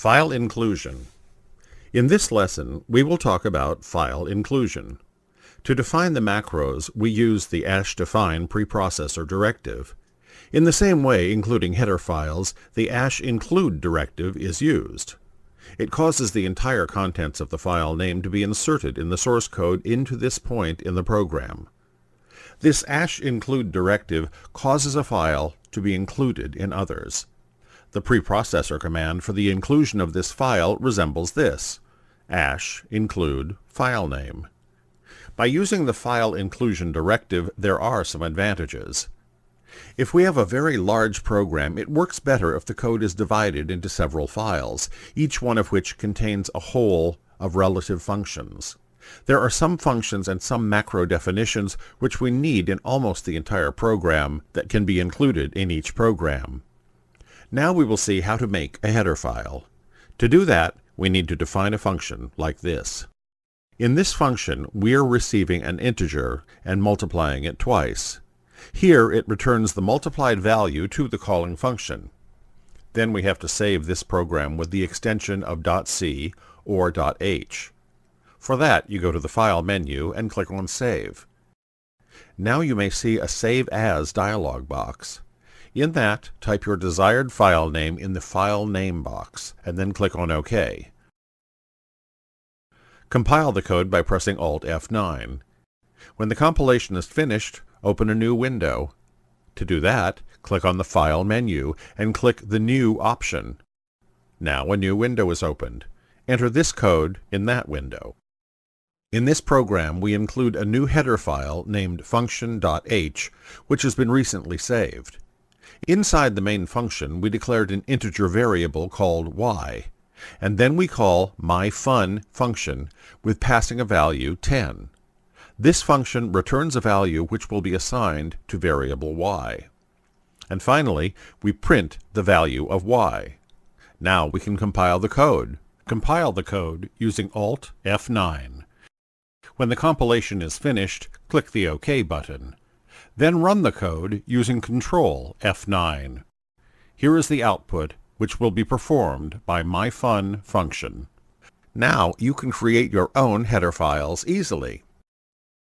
File inclusion. In this lesson, we will talk about file inclusion. To define the macros, we use the --define preprocessor directive. In the same way, including header files, the --include directive is used. It causes the entire contents of the file name to be inserted in the source code into this point in the program. This --include directive causes a file to be included in others. The preprocessor command for the inclusion of this file resembles this: --include filename. By using the file inclusion directive, there are some advantages. If we have a very large program, it works better if the code is divided into several files, each one of which contains a whole of relative functions. There are some functions and some macro definitions which we need in almost the entire program that can be included in each program. Now we will see how to make a header file. To do that, we need to define a function like this. In this function, we are receiving an integer and multiplying it twice. Here it returns the multiplied value to the calling function. Then we have to save this program with the extension of .c or .h. For that, you go to the File menu and click on Save. Now you may see a Save As dialog box. In that, type your desired file name in the File Name box, and then click on OK. Compile the code by pressing Alt F9. When the compilation is finished, open a new window. To do that, click on the File menu and click the New option. Now a new window is opened. Enter this code in that window. In this program, we include a new header file named function.h, which has been recently saved. Inside the main function, we declared an integer variable called y, and then we call myFun function with passing a value 10. This function returns a value which will be assigned to variable y. And finally, we print the value of y. Now we can compile the code. Compile the code using Alt F9. When the compilation is finished, click the OK button. Then run the code using Control F9. Here is the output, which will be performed by myFun function. Now you can create your own header files easily.